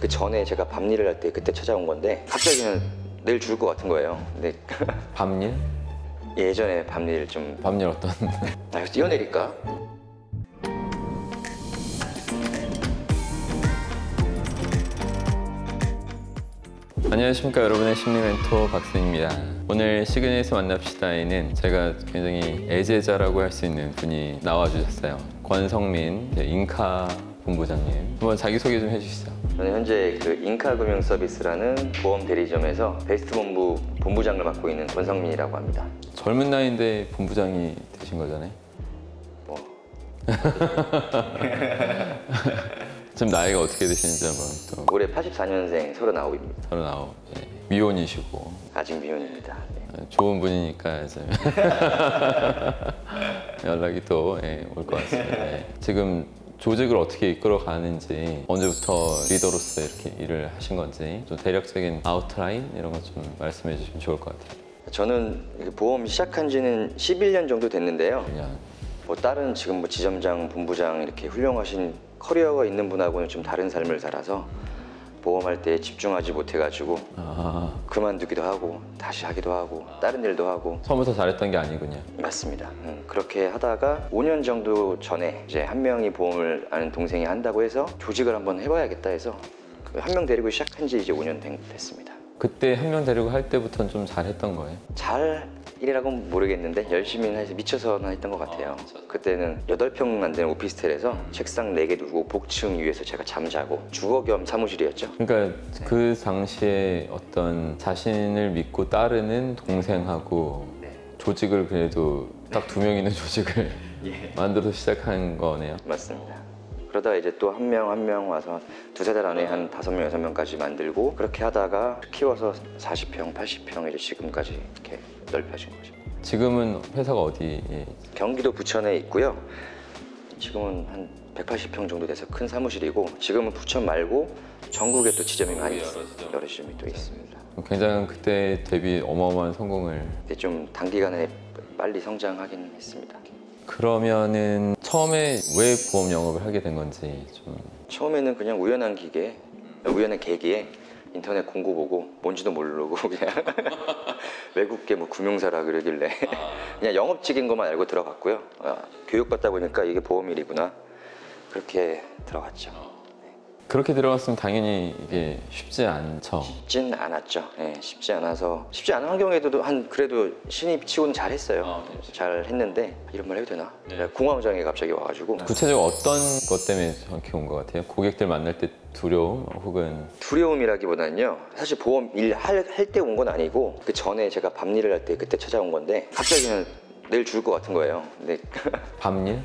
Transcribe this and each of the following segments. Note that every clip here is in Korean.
그 전에 제가 밤일을 할 때 그때 찾아온 건데 갑자기는 내일 죽을 것 같은 거예요. 근데 밤일? 예전에 밤일 좀 밤일 어떤? 뛰어내릴까? 안녕하십니까, 여러분의 심리 멘토 박수입니다. 오늘 시그널에서 만납시다에는 제가 굉장히 애제자라고 할 수 있는 분이 나와주셨어요. 권성민 인카 본부장님, 한번 자기소개 좀 해주시죠. 저는 현재 그 인카금융서비스라는 보험 대리점에서 베스트 본부장을 맡고 있는 권성민이라고 합니다. 젊은 나이인데 본부장이 되신 거잖아요. 뭐 지금 나이가 어떻게 되시는지 한번 또. 올해 84년생 39입니다. 39. 예. 미혼이시고 아직 미혼입니다. 네. 좋은 분이니까 이제 연락이 또 올 것 같습니다. 예. 지금 조직을 어떻게 이끌어 가는지, 언제부터 리더로서 이렇게 일을 하신 건지 좀 대략적인 아웃라인 이런 거 좀 말씀해 주시면 좋을 것 같아요. 저는 보험 시작한 지는 11년 정도 됐는데요. 그냥 뭐 다른 지금 뭐 지점장, 본부장 이렇게 훌륭하신 커리어가 있는 분하고는 좀 다른 삶을 살아서 보험할 때 집중하지 못해가지고 그만두기도 하고 다시 하기도 하고 다른 일도 하고. 처음부터 잘했던 게 아니군요. 맞습니다. 그렇게 하다가 5년 정도 전에 이제 한 명이 보험을 아는 동생이 한다고 해서 조직을 한번 해봐야겠다 해서 한 명 데리고 시작한 지 이제 5년 됐습니다. 그때 한 명 데리고 할 때부터는 좀 잘했던 거예요? 잘 일이라고는 모르겠는데 열심히 해서 미쳐서는 했던 것 같아요. 그때는 8평 안 되는 오피스텔에서 책상 4개 두고 복층 위에서 제가 잠자고 주거 겸 사무실이었죠. 그러니까 그 당시에 어떤 자신을 믿고 따르는 동생하고 조직을 그래도 딱 2명 있는 조직을 만들어서 시작한 거네요. 맞습니다. 그러다 이제 또 한 명 와서 2-3달 안에 한 5명, 6명까지 만들고 그렇게 하다가 키워서 40평, 80평 이제 지금까지 이렇게 넓혀진 거죠. 지금은 회사가 어디에? 경기도 부천에 있고요. 지금은 한 180평 정도 돼서 큰 사무실이고, 지금은 부천 말고 전국에 또 지점이 많이 있어요. 여러 지점이 또 있습니다. 굉장히 그때 대비 어마어마한 성공을. 근데 좀 단기간에 빨리 성장하긴 했습니다. 그러면은 처음에 왜 보험 영업을 하게 된 건지 좀. 처음에는 그냥 우연한 계기에 인터넷 공고 보고 뭔지도 모르고 그냥 외국계 뭐 금융사라 그러길래 그냥 영업직인 것만 알고 들어갔고요. 교육받다 보니까 이게 보험일이구나, 그렇게 들어갔죠. 그렇게 들어갔으면 당연히 이게 쉽지 않죠. 쉽진 않았죠. 쉽지 않아서, 쉽지 않은 환경에도 그래도 신입 치고는 잘했어요. 잘 했는데 이런 말 해도 되나? 공황장애 갑자기 와가지고. 구체적으로 어떤 것 때문에 정확히 온 것 같아요? 고객들 만날 때 두려움 혹은? 두려움이라기보다는요, 사실 보험 일 할 때 온 건 아니고 그 전에 제가 밤일을 할 때 그때 찾아온 건데 갑자기는 내일 죽을 것 같은 거예요. 근데 밤일?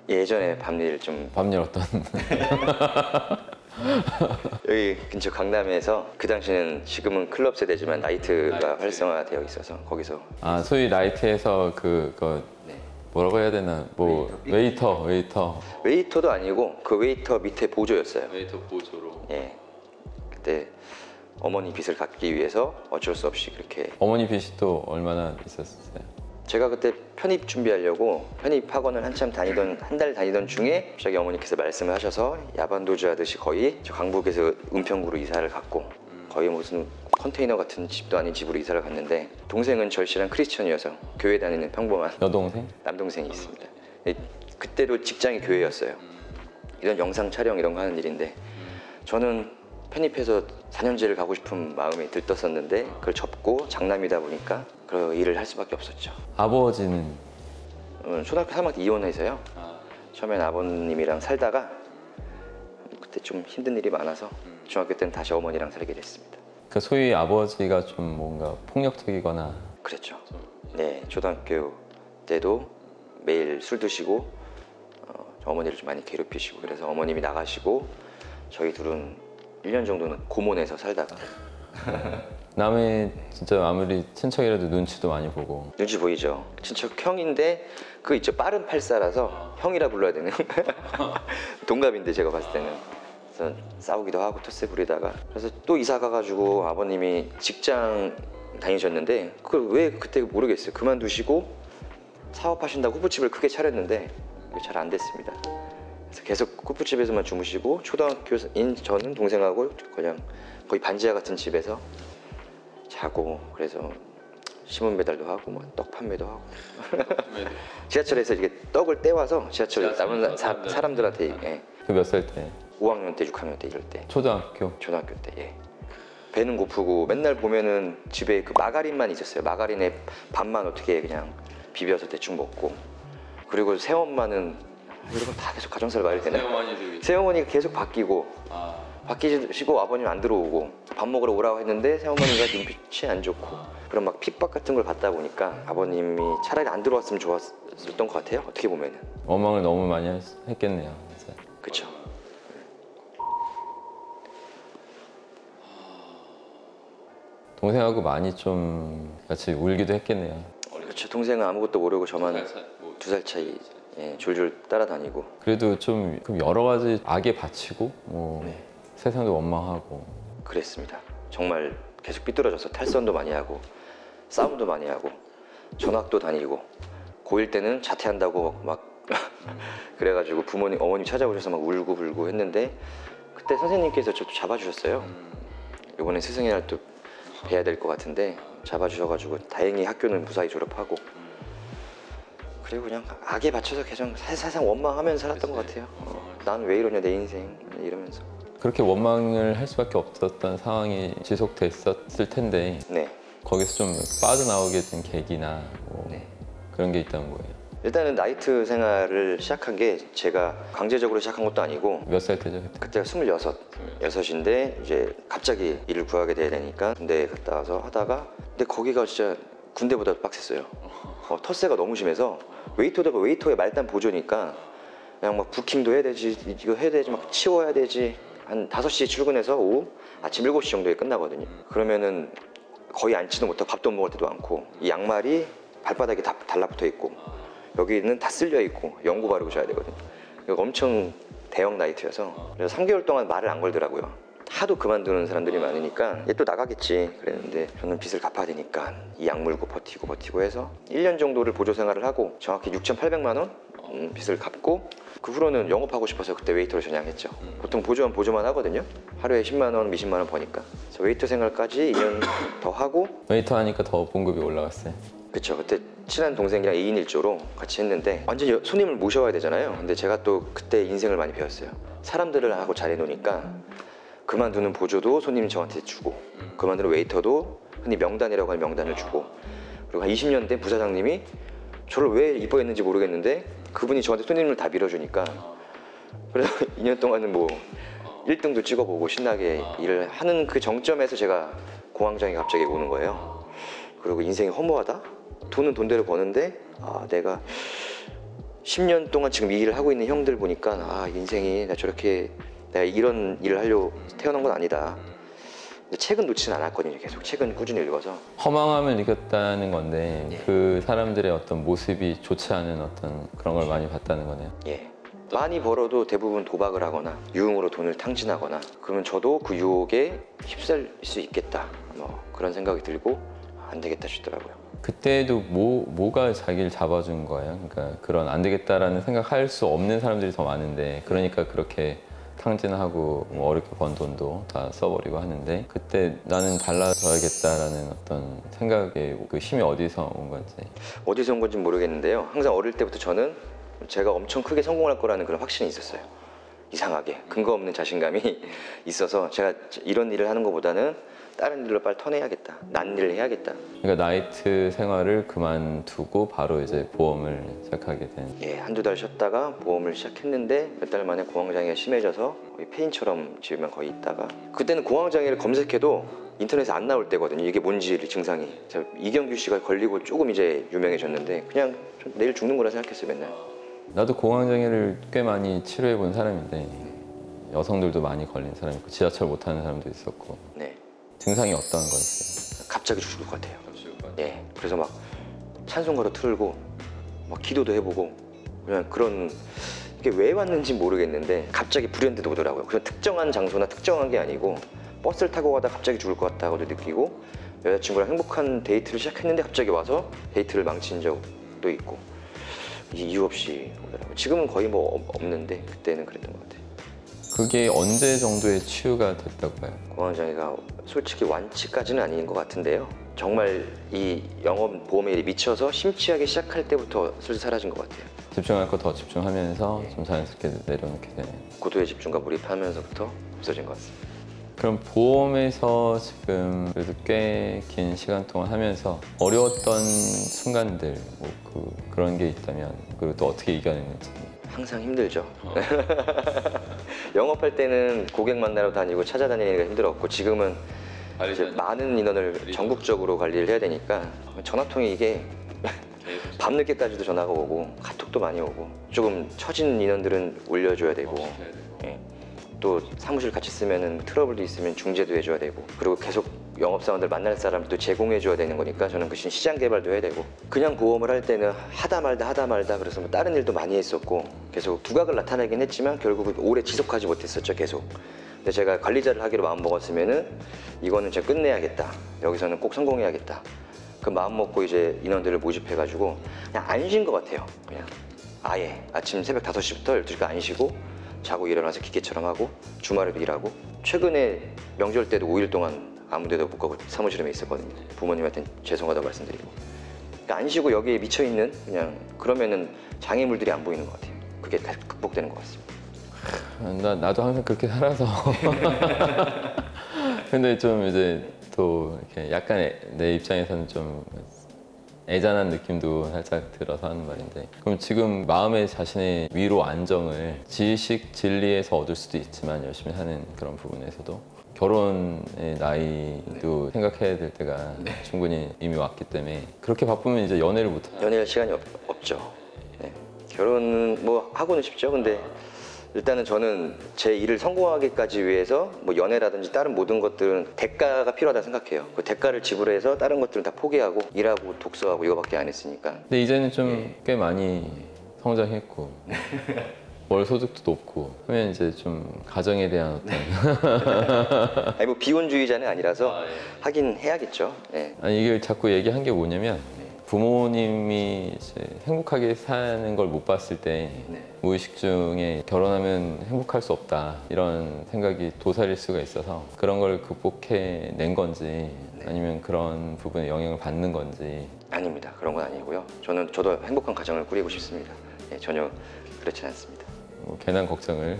예전에 밤일 좀 밤일 어떤? 여기 근처 강남에서, 그 당시에는 지금은 클럽 세대지만 나이트가 활성화되어 있어서 거기서. 소위 라이트에서 그거 뭐라고 해야 되나, 뭐 웨이터. 웨이터도 아니고 그 웨이터 밑에 보조였어요. 웨이터 보조로. 그때 어머니 빚을 갚기 위해서 어쩔 수 없이 그렇게. 어머니 빚이 또 얼마나 있었어요? 제가 그때 편입 준비하려고 편입 학원을 한 달 다니던 중에 갑자기 어머니께서 말씀을 하셔서 야반도주 하듯이 거의 저 강북에서 은평구로 이사를 갔고, 거의 무슨 컨테이너 같은 집도 아닌 집으로 이사를 갔는데, 동생은 절실한 크리스천이어서 교회 다니는 평범한 여동생? 남동생이 있습니다. 그때도 직장이 교회였어요. 이런 영상 촬영 이런 거 하는 일인데 저는 편입해서 4년제를 가고 싶은 마음이 들떴었는데 그걸 접고 장남이다 보니까 그 일을 할 수밖에 없었죠. 아버지는? 초등학교 3학년 때 이혼해서요. 처음엔 아버님이랑 살다가 그때 좀 힘든 일이 많아서 중학교 때는 다시 어머니랑 살게 됐습니다. 그 소위 아버지가 좀 뭔가 폭력적이거나. 그랬죠. 네, 초등학교 때도 매일 술 드시고 어머니를 좀 많이 괴롭히시고, 그래서 어머님이 나가시고 저희 둘은 1년 정도는 고몬에서 살다가. 남의 진짜 아무리 친척이라도 눈치도 많이 보고. 눈치 보이죠. 친척 형인데 그 있죠, 빠른 팔사라서 형이라 불러야 되는 동갑인데 제가 봤을 때는. 그래서 싸우기도 하고 텃세 부리다가, 그래서 또 이사 가가지고 아버님이 직장 다니셨는데 그걸 왜 그때 모르겠어요. 그만두시고 사업하신다고 호프집을 크게 차렸는데 잘 안 됐습니다. 그래서 계속 골프집에서만 주무시고 초등학교인 저는 동생하고 그냥 거의 반지하 같은 집에서 자고 그래서 신문 배달도 하고 뭐 떡 판매도 하고 지하철에서 이게 떡을 떼와서 지하철에 남은 사람들한테 예. 그 몇 살 때? 5학년 때 6학년 때 이럴 때 초등학교? 초등학교 때 예. 배는 고프고 맨날 보면은 집에 그 마가린만 있었어요. 마가린에 밥만 어떻게 그냥 비벼서 대충 먹고 그리고 새엄마는 이런 다 계속 가정사를 말해야 되나? 새어머니가 계속 바뀌고 바뀌시고 아버님 안 들어오고 밥 먹으러 오라고 했는데 새어머니가 눈빛이 안 좋고 그런 막 핍박 같은 걸 받다 보니까 아버님이 차라리 안 들어왔으면 좋았던 것 같아요. 어떻게 보면은 원망을 너무 많이 했겠네요. 진짜. 그렇죠. 동생하고 많이 좀 같이 울기도 했겠네요. 그렇죠. 동생은 아무것도 모르고 저만 2살 차이 예, 줄줄 따라다니고 그래도 좀 그럼 여러 가지 악에 바치고 뭐 네. 세상도 원망하고 그랬습니다. 정말 계속 삐뚤어져서 탈선도 많이 하고 싸움도 많이 하고 전학도 다니고 고1 때는 자퇴한다고 막 그래가지고 부모님 어머님 찾아오셔서 막 울고 불고 했는데 그때 선생님께서 저 잡아주셨어요. 이번에 스승의 날 또 뵈야 될 것 같은데 잡아주셔가지고 다행히 학교는 무사히 졸업하고 그리고 그냥 악에 받쳐서 계속 사실상 원망하면서 살았던 것 같아요. 난 왜 이러냐 내 인생 이러면서. 그렇게 원망을 할 수밖에 없었던 상황이 지속됐었을 텐데 네. 거기서 좀 빠져나오게 된 계기나 뭐 네. 그런 게 있다는 거예요. 일단은 나이트 생활을 시작한 게 제가 강제적으로 시작한 것도 아니고 몇 살 때죠 그때? 그때가 26인데 이제 갑자기 일을 구하게 돼야 되니까 군대에 갔다 와서 하다가 근데 거기가 진짜 군대보다 빡셌어요. 텃세가 너무 심해서 웨이터의 말단 보조니까 그냥 막 부킹도 해야 되지 이거 해야 되지 막 치워야 되지 한 5시에 출근해서 오후 아침 7시 정도에 끝나거든요. 그러면은 거의 앉지도 못하고 밥도 먹을 때도 많고 이 양말이 발바닥에 다 달라붙어 있고 여기는 다 쓸려 있고 연고 바르고 자야 되거든요. 이거 엄청 대형 나이트여서 그래서 3개월 동안 말을 안 걸더라고요. 하도 그만두는 사람들이 많으니까 얘 또 나가겠지 그랬는데 저는 빚을 갚아야 되니까 이 약 물고 버티고 해서 1년 정도를 보조 생활을 하고 정확히 6,800만 원 빚을 갚고 그 후로는 영업하고 싶어서 그때 웨이터를 전향했죠. 보통 보조만 하거든요. 하루에 10만 원, 20만 원 버니까. 그래서 웨이터 생활까지 2년 더 하고 웨이터 하니까 더 봉급이 올라갔어요. 그렇죠. 그때 친한 동생이랑 2인 1조로 같이 했는데 완전히 손님을 모셔와야 되잖아요. 근데 제가 또 그때 인생을 많이 배웠어요. 사람들을 하고 잘해놓으니까 그만두는 보조도 손님이 저한테 주고 그만두는 웨이터도 흔히 명단이라고 하는 명단을 주고 그리고 한 20년 된 부사장님이 저를 왜 이뻐했는지 모르겠는데 그분이 저한테 손님을 다 밀어주니까 그래서 2년 동안은 뭐 1등도 찍어보고 신나게 일을 하는 그 정점에서 제가 공황장애 갑자기 오는 거예요. 그리고 인생이 허무하다? 돈은 돈대로 버는데 내가 10년 동안 지금 이 일을 하고 있는 형들 보니까 인생이 나 저렇게 내가 이런 일을 하려고 태어난 건 아니다. 근데 책은 놓지는 않았거든요. 계속 책은 꾸준히 읽어서. 허망함을 느꼈다는 건데 예. 그 사람들의 어떤 모습이 좋지 않은 어떤 그런 걸 많이 봤다는 거네요. 예. 많이 벌어도 대부분 도박을 하거나 유흥으로 돈을 탕진하거나 그러면 저도 그 유혹에 휩쓸릴 수 있겠다. 뭐 그런 생각이 들고 안 되겠다 싶더라고요. 그때도 뭐가 자기를 잡아준 거예요? 그러니까 그런 안 되겠다라는 생각할 수 없는 사람들이 더 많은데 그러니까 그렇게 탕진하고 뭐 어렵게 번 돈도 다 써버리고 하는데 그때 나는 달라져야겠다라는 어떤 생각의 그 힘이 어디서 온 건지. 어디서 온 건지 모르겠는데요. 항상 어릴 때부터 저는 제가 엄청 크게 성공할 거라는 그런 확신이 있었어요. 이상하게 근거 없는 자신감이 있어서 제가 이런 일을 하는 것보다는 다른 일로 빨리 턴해야겠다. 난 일을 해야겠다. 그러니까 나이트 생활을 그만두고 바로 이제 보험을 시작하게 된. 예, 한두 달 쉬었다가 보험을 시작했는데 몇 달 만에 공황장애가 심해져서 거의 폐인처럼 집에만 거의 있다가 그때는 공황장애를 검색해도 인터넷에 안 나올 때거든요. 이게 뭔지 증상이. 이경규 씨가 걸리고 조금 이제 유명해졌는데 그냥 좀 내일 죽는 거라 생각했어요 맨날. 나도 공황장애를 꽤 많이 치료해 본 사람인데 여성들도 많이 걸린 사람이 있고 지하철 못 타는 사람도 있었고. 네. 증상이 어떤 거였어요? 갑자기 죽을 것 같아요. 예. 그래서 막 찬송가도 틀고 막 기도도 해보고 그냥 그런 이게 왜 왔는지 모르겠는데 갑자기 불현듯 오더라고요. 그냥 특정한 장소나 특정한 게 아니고 버스를 타고 가다 갑자기 죽을 것 같다고도 느끼고 여자친구랑 행복한 데이트를 시작했는데 갑자기 와서 데이트를 망친 적도 있고 이유 없이 오더라고요. 지금은 거의 뭐 없는데 그때는 그랬던 것 같아요. 그게 언제 정도의 치유가 됐다고 봐요? 공황장애가 솔직히 완치까지는 아닌 것 같은데요. 정말 이 영업 보험에 일이 미쳐서 심취하기 시작할 때부터 슬슬 사라진 것 같아요. 집중할 거 더 집중하면서 좀 자연스럽게 내려놓게 되네요. 고도의 집중과 몰입하면서부터 없어진 것 같습니다. 그럼 보험에서 지금 그래도 꽤 긴 시간 동안 하면서 어려웠던 순간들 뭐 그런 게 있다면 그리고 또 어떻게 이겨냈는지. 항상 힘들죠. 영업할 때는 고객 만나러 다니고 찾아다니기가 힘들었고 지금은 이제 많은 인원을 전국적으로 관리를 해야 되니까 전화통이 이게 밤늦게까지도 전화가 오고 카톡도 많이 오고 조금 처진 인원들은 올려줘야 되고 예. 또 사무실 같이 쓰면은 트러블도 있으면 중재도 해줘야 되고 그리고 계속 영업사원들 만날 사람도 제공해줘야 되는 거니까 저는 그 시장 개발도 해야 되고 그냥 보험을 할 때는 하다 말다 그래서 뭐 다른 일도 많이 했었고 계속 두각을 나타내긴 했지만 결국 오래 지속하지 못했었죠 계속. 근데 제가 관리자를 하기로 마음 먹었으면은 이거는 제가 끝내야겠다. 여기서는 꼭 성공해야겠다. 그 마음 먹고 이제 인원들을 모집해가지고 그냥 안 쉰 것 같아요. 그냥 아예 아침 새벽 5시부터 12시까지 안 쉬고 자고 일어나서 기계처럼 하고 주말에도 일하고 최근에 명절 때도 5일 동안 아무 데도 못 가고 사무실에만 있었거든요. 부모님한테 죄송하다고 말씀드리고 그러니까 안 쉬고 여기에 미쳐있는 그냥 그러면은 장애물들이 안 보이는 것 같아요. 그게 다 극복되는 것 같습니다. 나도 항상 그렇게 살아서 근데 좀 이제 또 이렇게 약간 내 입장에서는 좀 애잔한 느낌도 살짝 들어서 하는 말인데 그럼 지금 마음의 자신의 위로 안정을 지식, 진리에서 얻을 수도 있지만 열심히 하는 그런 부분에서도 결혼의 나이도 생각해야 될 때가 충분히 이미 왔기 때문에 그렇게 바쁘면 이제 연애를 못 하죠. 연애할 시간이 없죠. 네. 결혼은 뭐 하고는 싶죠. 근데 일단은 저는 제 일을 성공하기까지 위해서 뭐 연애라든지 다른 모든 것들은 대가가 필요하다 생각해요. 그 대가를 지불해서 다른 것들은 다 포기하고 일하고 독서하고 이거밖에 안 했으니까. 근데 이제는 좀 꽤 많이 성장했고 월 소득도 높고 하면 이제 좀 가정에 대한 어떤 아니 뭐 비혼주의자는 아니라서 하긴 해야겠죠. 네. 아니 이게 자꾸 얘기한 게 뭐냐면 부모님이 이제 행복하게 사는 걸 못 봤을 때 무의식 중에 결혼하면 행복할 수 없다 이런 생각이 도사릴 수가 있어서 그런 걸 극복해 낸 건지 아니면 그런 부분에 영향을 받는 건지. 아닙니다. 그런 건 아니고요. 저도 행복한 가정을 꾸리고 싶습니다. 네, 전혀 그렇지 않습니다. 뭐 괜한 걱정을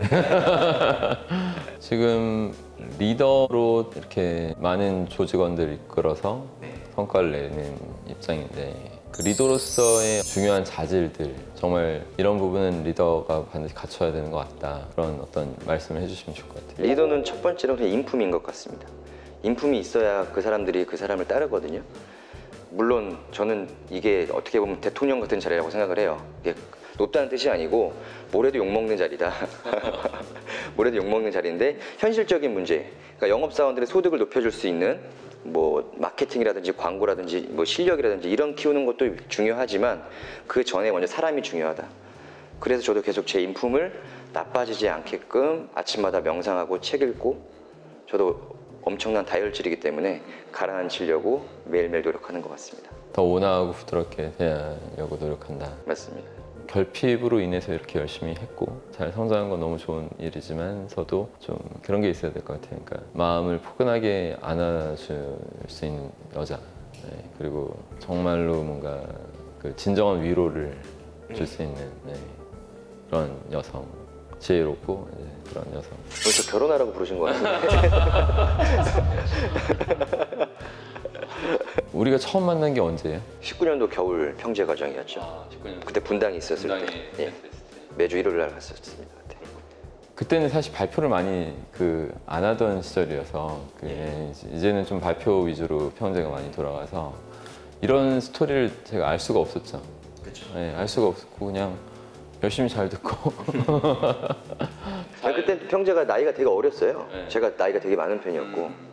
지금 리더로 이렇게 많은 조직원들을 이끌어서 성과를 내는 입장인데 그 리더로서의 중요한 자질들 정말 이런 부분은 리더가 반드시 갖춰야 되는 것 같다 그런 어떤 말씀을 해주시면 좋을 것 같아요. 리더는 첫 번째로 그냥 인품인 것 같습니다. 인품이 있어야 그 사람들이 그 사람을 따르거든요. 물론 저는 이게 어떻게 보면 대통령 같은 자리라고 생각을 해요. 이게 높다는 뜻이 아니고 뭐래도 욕먹는 자리다. 뭐래도 욕먹는 자리인데 현실적인 문제, 그러니까 영업사원들의 소득을 높여줄 수 있는 뭐 마케팅이라든지 광고라든지 뭐 실력이라든지 이런 키우는 것도 중요하지만 그 전에 먼저 사람이 중요하다. 그래서 저도 계속 제 인품을 나빠지지 않게끔 아침마다 명상하고 책 읽고 저도 엄청난 다혈질이기 때문에 가라앉히려고 매일매일 노력하는 것 같습니다. 더 온화하고 부드럽게 대하려고 노력한다. 맞습니다. 결핍으로 인해서 이렇게 열심히 했고 잘 성장한 건 너무 좋은 일이지만서도 좀 그런 게 있어야 될 것 같아요. 그러니까 마음을 포근하게 안아줄 수 있는 여자, 네. 그리고 정말로 뭔가 그 진정한 위로를 줄 수 있는 그런 여성, 지혜롭고 그런 여성. 오늘 저 결혼하라고 부르신 거 같은데. 우리가 처음 만난 게 언제예요? 19년도 겨울 평제 과정이었죠. 19년. 그때 분당이 있었을 때 예. 매주 일요일 날 갔었습니다. 그때. 그때는 사실 발표를 많이 안 하던 시절이어서 이제는 좀 발표 위주로 평제가 많이 돌아가서 이런 스토리를 제가 알 수가 없었죠. 그렇죠. 네, 알 수가 없었고 그냥 열심히 잘 듣고. 그때 평제가 나이가 되게 어렸어요. 제가 나이가 되게 많은 편이었고.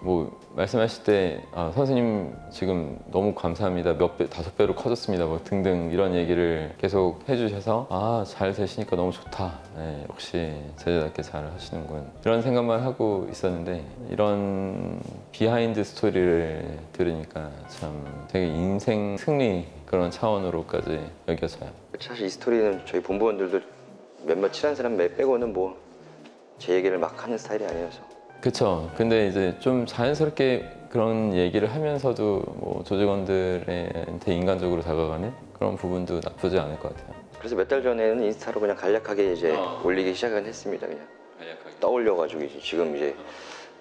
뭐 말씀하실 때 선생님 지금 너무 감사합니다. 몇 배, 5배로 커졌습니다. 뭐 등등 이런 얘기를 계속 해주셔서 잘 되시니까 너무 좋다. 네, 역시 제자답게 잘 하시는군. 이런 생각만 하고 있었는데 이런 비하인드 스토리를 들으니까 참 되게 인생 승리 그런 차원으로까지 여겨져요. 사실 이 스토리는 저희 본부원들도 몇몇 친한 사람 빼고는 뭐 제 얘기를 막 하는 스타일이 아니어서. 그쵸. 근데 이제 좀 자연스럽게 그런 얘기를 하면서도 뭐 조직원들한테 인간적으로 다가가는 그런 부분도 나쁘지 않을 것 같아요. 그래서 몇 달 전에는 인스타로 그냥 간략하게 이제 올리기 시작은 했습니다. 그냥 떠올려가지고 지금 이제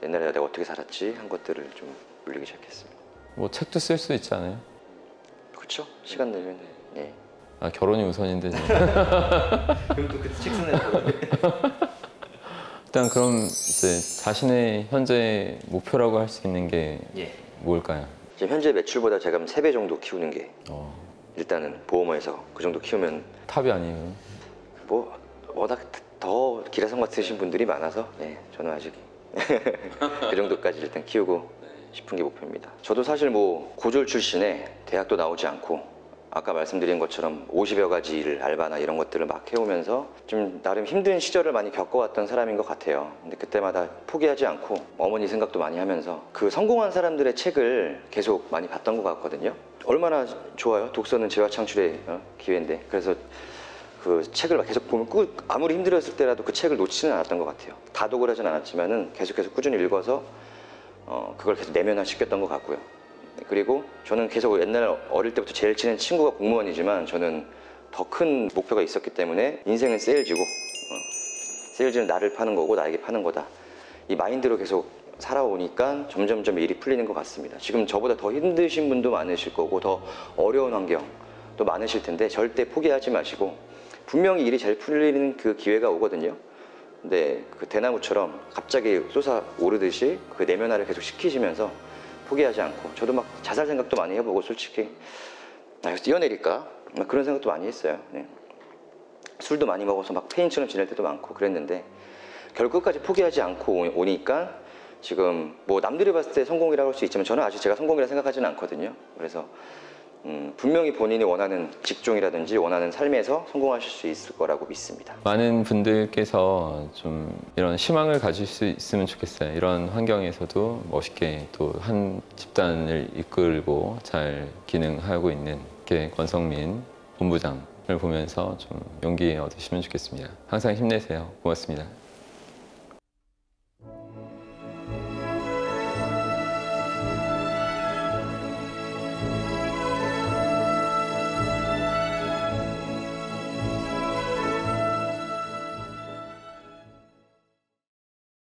옛날에 내가 어떻게 살았지 한 것들을 좀 올리기 시작했습니다. 뭐 책도 쓸 수 있지 않아요? 그렇죠. 시간 내면. 예. 결혼이 우선인데. 그럼 또 그때 책 쓰는 일단 그럼 이제 자신의 현재 목표라고 할 수 있는 게 뭘까요? 지금 현재 매출보다 제가 3배 정도 키우는 게 일단은 보험에서 그 정도 키우면 탑이 아니에요. 뭐 워낙 더 기라성 같으신 분들이 많아서 저는 아직 그 정도까지 일단 키우고 싶은 게 목표입니다. 저도 사실 뭐 고졸 출신에 대학도 나오지 않고 아까 말씀드린 것처럼 50여 가지 일, 알바나 이런 것들을 막 해오면서 좀 나름 힘든 시절을 많이 겪어왔던 사람인 것 같아요. 근데 그때마다 포기하지 않고 어머니 생각도 많이 하면서 그 성공한 사람들의 책을 계속 많이 봤던 것 같거든요. 얼마나 좋아요. 독서는 재화 창출의 기회인데. 그래서 그 책을 막 계속 보면 아무리 힘들었을 때라도 그 책을 놓지는 않았던 것 같아요. 다독을 하진 않았지만은 계속해서 꾸준히 읽어서 그걸 계속 내면화시켰던 것 같고요. 그리고 저는 계속 옛날 어릴 때부터 제일 친한 친구가 공무원이지만 저는 더 큰 목표가 있었기 때문에 인생은 세일즈고 세일즈는 나를 파는 거고 나에게 파는 거다. 이 마인드로 계속 살아오니까 점점점 일이 풀리는 것 같습니다. 지금 저보다 더 힘드신 분도 많으실 거고 더 어려운 환경도 많으실 텐데 절대 포기하지 마시고 분명히 일이 잘 풀리는 그 기회가 오거든요. 근데 그 대나무처럼 갑자기 솟아오르듯이 그 내면화를 계속 시키시면서 포기하지 않고 저도 막 자살 생각도 많이 해보고 솔직히 여기서 뛰어내릴까? 막 그런 생각도 많이 했어요. 술도 많이 먹어서 막 페인처럼 지낼 때도 많고 그랬는데 결국 끝까지 포기하지 않고 오니까 지금 뭐 남들이 봤을 때 성공이라고 할 수 있지만 저는 아직 제가 성공이라 생각하지는 않거든요. 그래서 분명히 본인이 원하는 직종이라든지 원하는 삶에서 성공하실 수 있을 거라고 믿습니다. 많은 분들께서 좀 이런 희망을 가질 수 있으면 좋겠어요. 이런 환경에서도 멋있게 또 한 집단을 이끌고 잘 기능하고 있는 이렇게 권성민 본부장을 보면서 좀 용기 얻으시면 좋겠습니다. 항상 힘내세요. 고맙습니다.